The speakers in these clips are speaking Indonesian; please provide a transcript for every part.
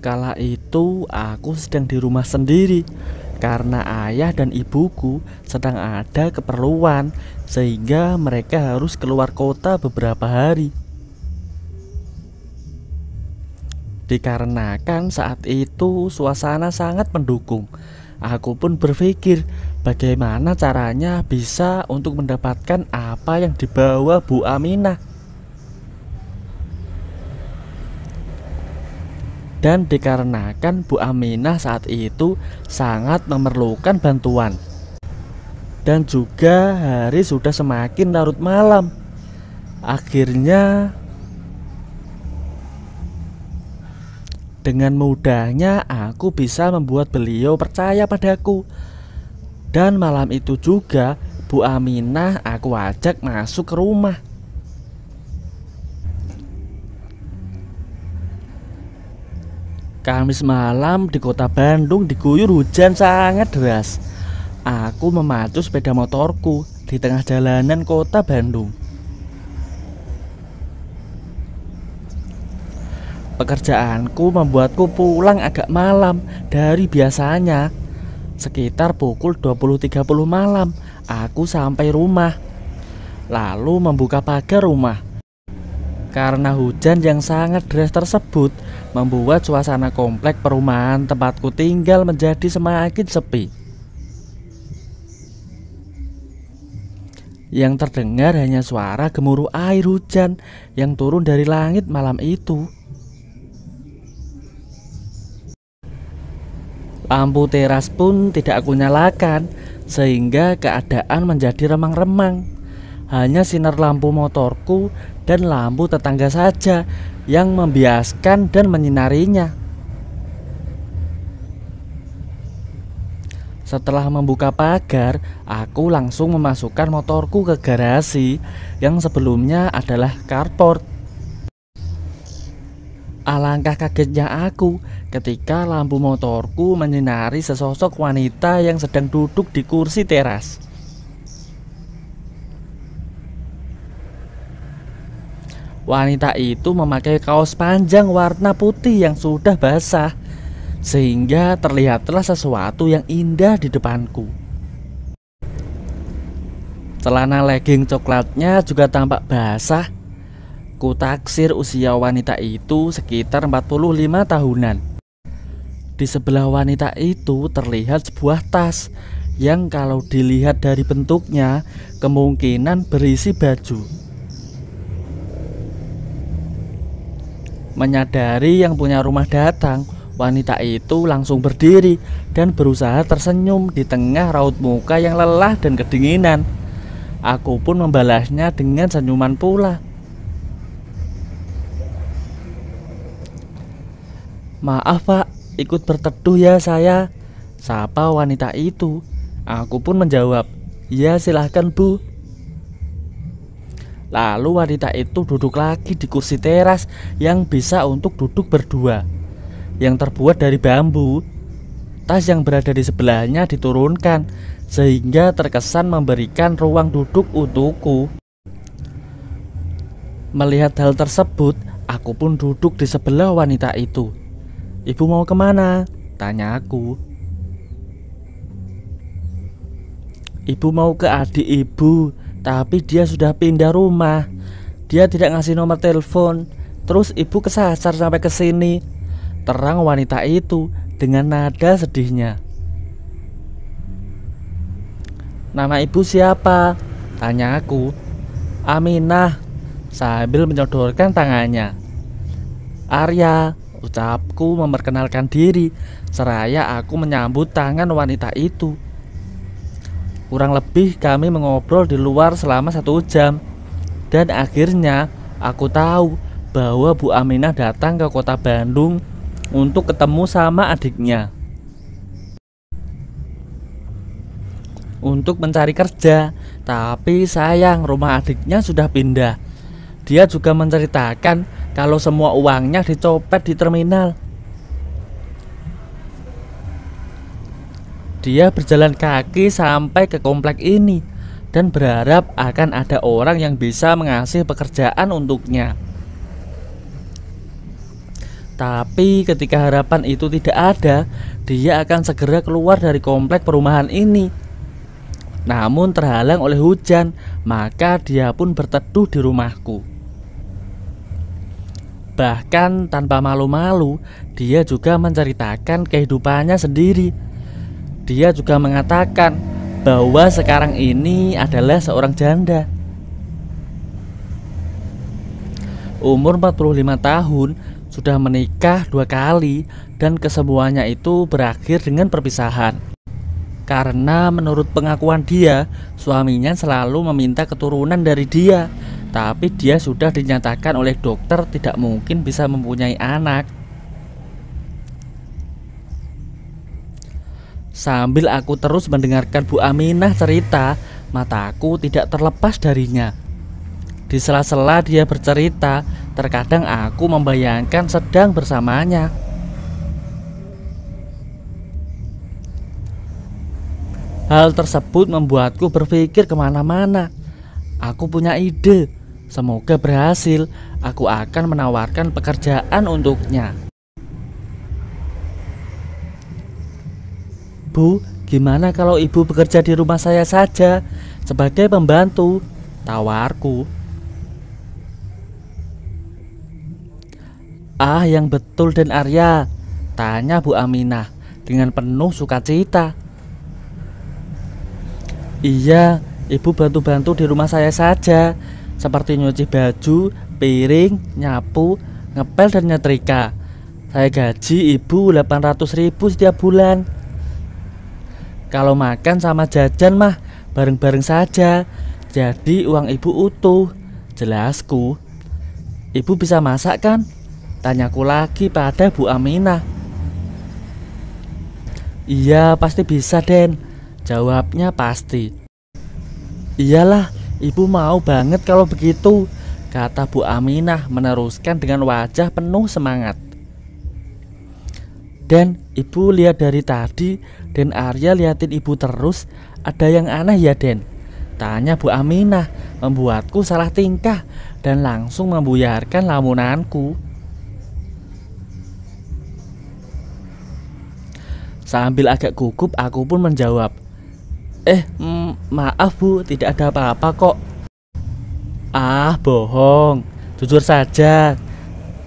Kala itu aku sedang di rumah sendiri karena ayah dan ibuku sedang ada keperluan sehingga mereka harus keluar kota beberapa hari. Dikarenakan saat itu suasana sangat mendukung, aku pun berpikir bagaimana caranya bisa untuk mendapatkan apa yang dibawa Bu Aminah. Dan dikarenakan Bu Aminah saat itu sangat memerlukan bantuan. Dan juga hari sudah semakin larut malam. Akhirnya dengan mudahnya aku bisa membuat beliau percaya padaku. Dan malam itu juga Bu Aminah aku ajak masuk ke rumah. Kamis malam di kota Bandung diguyur hujan sangat deras. Aku memacu sepeda motorku di tengah jalanan kota Bandung. Pekerjaanku membuatku pulang agak malam dari biasanya. Sekitar pukul 20.30 malam aku sampai rumah. Lalu membuka pagar rumah. Karena hujan yang sangat deras tersebut membuat suasana komplek perumahan tempatku tinggal menjadi semakin sepi. Yang terdengar hanya suara gemuruh air hujan yang turun dari langit malam itu. Lampu teras pun tidak aku nyalakan sehingga keadaan menjadi remang-remang. Hanya sinar lampu motorku dan lampu tetangga saja yang membiaskan dan menyinarinya. Setelah membuka pagar, aku langsung memasukkan motorku ke garasi yang sebelumnya adalah carport. Alangkah kagetnya aku ketika lampu motorku menyinari sesosok wanita yang sedang duduk di kursi teras. Wanita itu memakai kaos panjang warna putih yang sudah basah, sehingga terlihatlah sesuatu yang indah di depanku. Celana legging coklatnya juga tampak basah. Kutaksir usia wanita itu sekitar 45 tahunan. Di sebelah wanita itu terlihat sebuah tas yang kalau dilihat dari bentuknya kemungkinan berisi baju. Menyadari yang punya rumah datang, wanita itu langsung berdiri dan berusaha tersenyum di tengah raut muka yang lelah dan kedinginan. Aku pun membalasnya dengan senyuman pula. "Maaf pak, ikut berteduh ya saya," sapa wanita itu. Aku pun menjawab, "Ya silahkan bu." Lalu wanita itu duduk lagi di kursi teras yang bisa untuk duduk berdua, yang terbuat dari bambu. Tas yang berada di sebelahnya diturunkan sehingga terkesan memberikan ruang duduk untukku. Melihat hal tersebut, aku pun duduk di sebelah wanita itu. "Ibu mau kemana?" tanya aku. "Ibu mau ke adik ibu, tapi dia sudah pindah rumah. Dia tidak ngasih nomor telepon. Terus ibu kesasar sampai ke sini," terang wanita itu dengan nada sedihnya. "Nama ibu siapa?" tanya aku. "Aminah," sambil menyodorkan tangannya. "Arya," ucapku memperkenalkan diri, seraya aku menyambut tangan wanita itu. Kurang lebih kami mengobrol di luar selama 1 jam. Dan akhirnya aku tahu bahwa Bu Aminah datang ke kota Bandung untuk ketemu sama adiknya, untuk mencari kerja. Tapi sayang rumah adiknya sudah pindah. Dia juga menceritakan kalau semua uangnya dicopet di terminal. Dia berjalan kaki sampai ke komplek ini dan berharap akan ada orang yang bisa mengasih pekerjaan untuknya. Tapi ketika harapan itu tidak ada, dia akan segera keluar dari komplek perumahan ini. Namun terhalang oleh hujan, maka dia pun berteduh di rumahku. Bahkan tanpa malu-malu, dia juga menceritakan kehidupannya sendiri. Dia juga mengatakan bahwa sekarang ini adalah seorang janda. Umur 45 tahun, sudah menikah 2 kali, dan kesemuanya itu berakhir dengan perpisahan. Karena menurut pengakuan dia, suaminya selalu meminta keturunan dari dia, tapi dia sudah dinyatakan oleh dokter tidak mungkin bisa mempunyai anak. Sambil aku terus mendengarkan Bu Aminah cerita, mataku tidak terlepas darinya. Di sela-sela dia bercerita, terkadang aku membayangkan sedang bersamanya. Hal tersebut membuatku berpikir kemana-mana. Aku punya ide. Semoga berhasil. Aku akan menawarkan pekerjaan untuknya. Bu, gimana kalau ibu bekerja di rumah saya saja sebagai pembantu? Tawarku. Ah, yang betul Den Arya, tanya Bu Aminah dengan penuh sukacita. Iya, ibu bantu-bantu di rumah saya saja, seperti nyuci baju, piring, nyapu, ngepel dan nyetrika. Saya gaji ibu 800.000 setiap bulan. Kalau makan sama jajan mah bareng-bareng saja, jadi uang ibu utuh. Jelasku. Ibu bisa masak kan? Tanyaku lagi pada Bu Aminah. Iya, pasti bisa Den, jawabnya pasti. Iyalah, ibu mau banget kalau begitu, kata Bu Aminah meneruskan dengan wajah penuh semangat. Den, ibu lihat dari tadi Den Arya liatin ibu terus. Ada yang aneh ya Den? Tanya Bu Aminah, membuatku salah tingkah dan langsung membuyarkan lamunanku. Sambil agak gugup, aku pun menjawab, maaf Bu, tidak ada apa-apa kok. Ah, bohong, jujur saja.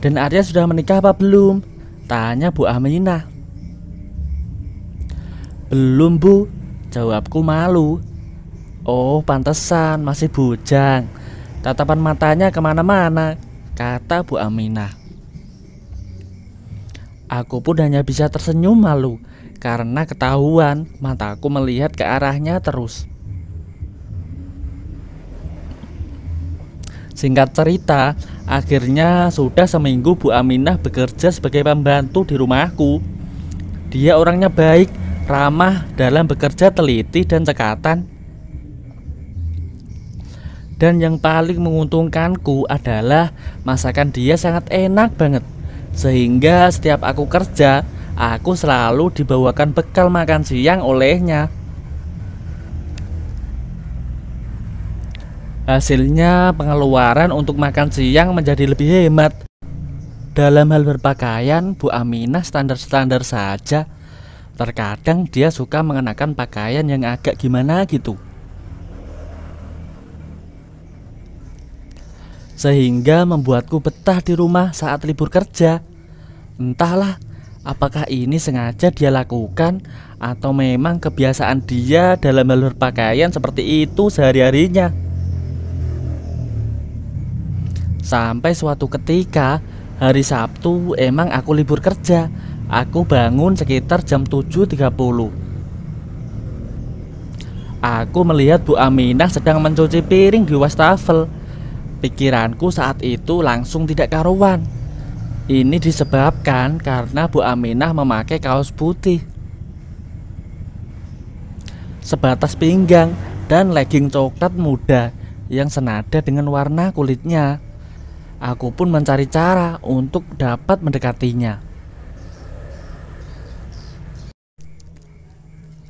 Dan Arya sudah menikah apa belum? Tanya Bu Aminah. Belum Bu, jawabku malu. Oh, pantesan masih bujang. Tatapan matanya kemana-mana, kata Bu Aminah. Aku pun hanya bisa tersenyum malu, karena ketahuan mataku melihat ke arahnya terus. Singkat cerita, akhirnya sudah seminggu Bu Aminah bekerja sebagai pembantu di rumahku. Dia orangnya baik, ramah, dalam bekerja teliti dan cekatan. Dan yang paling menguntungkanku adalah masakan dia sangat enak banget. Sehingga setiap aku kerja, aku selalu dibawakan bekal makan siang olehnya. Hasilnya pengeluaran untuk makan siang menjadi lebih hemat. Dalam hal berpakaian, Bu Aminah standar-standar saja. Terkadang dia suka mengenakan pakaian yang agak gimana gitu, sehingga membuatku betah di rumah saat libur kerja. Entahlah, apakah ini sengaja dia lakukan atau memang kebiasaan dia dalam hal berpakaian seperti itu sehari-harinya. Sampai suatu ketika, hari Sabtu emang aku libur kerja. Aku bangun sekitar jam 7.30. Aku melihat Bu Aminah sedang mencuci piring di wastafel. Pikiranku saat itu langsung tidak karuan. Ini disebabkan karena Bu Aminah memakai kaos putih, sebatas pinggang, dan legging coklat muda yang senada dengan warna kulitnya. Aku pun mencari cara untuk dapat mendekatinya.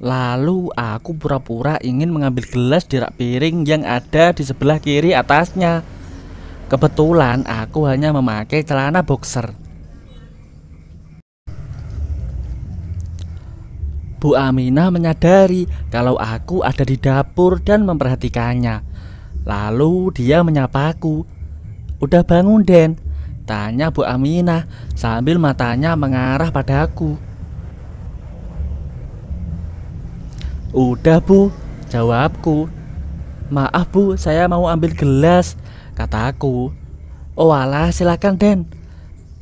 Lalu aku pura-pura ingin mengambil gelas di rak piring yang ada di sebelah kiri atasnya. Kebetulan aku hanya memakai celana boxer. Bu Aminah menyadari kalau aku ada di dapur dan memperhatikannya. Lalu dia menyapaku. "Udah bangun, Den?" tanya Bu Aminah sambil matanya mengarah padaku. "Udah, Bu," jawabku. "Maaf, Bu, saya mau ambil gelas," kataku. "Oh alah, silakan, Den."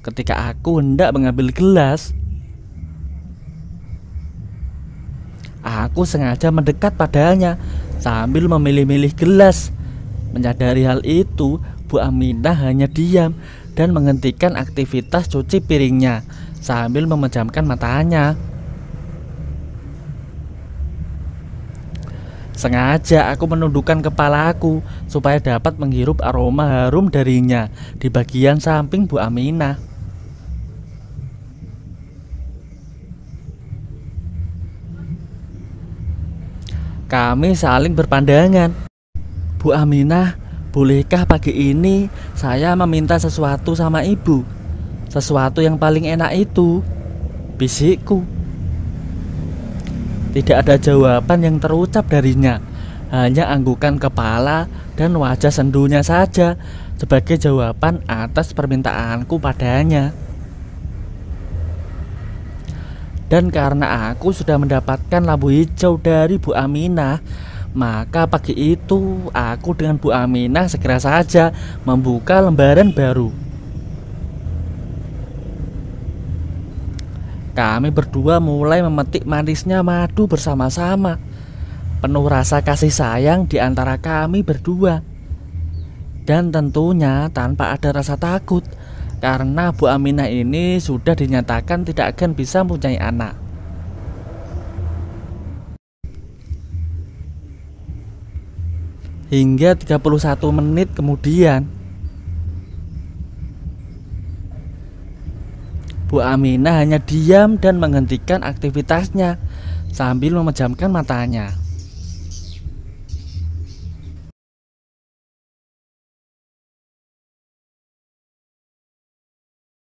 Ketika aku hendak mengambil gelas, aku sengaja mendekat padanya sambil memilih-milih gelas. Menyadari hal itu, Bu Aminah hanya diam dan menghentikan aktivitas cuci piringnya sambil memejamkan matanya. Sengaja aku menundukkan kepalaku supaya dapat menghirup aroma harum darinya di bagian samping Bu Aminah. Kami saling berpandangan. "Bu Aminah, bolehkah pagi ini saya meminta sesuatu sama ibu? Sesuatu yang paling enak itu," bisikku. Tidak ada jawaban yang terucap darinya, hanya anggukan kepala dan wajah sendunya saja sebagai jawaban atas permintaanku padanya. Dan karena aku sudah mendapatkan lampu hijau dari Bu Aminah, maka pagi itu aku dengan Bu Aminah segera saja membuka lembaran baru. Kami berdua mulai memetik manisnya madu bersama-sama, penuh rasa kasih sayang di antara kami berdua. Dan tentunya tanpa ada rasa takut, karena Bu Aminah ini sudah dinyatakan tidak akan bisa mempunyai anak. Hingga 31 menit kemudian, Bu Aminah hanya diam dan menghentikan aktivitasnya sambil memejamkan matanya.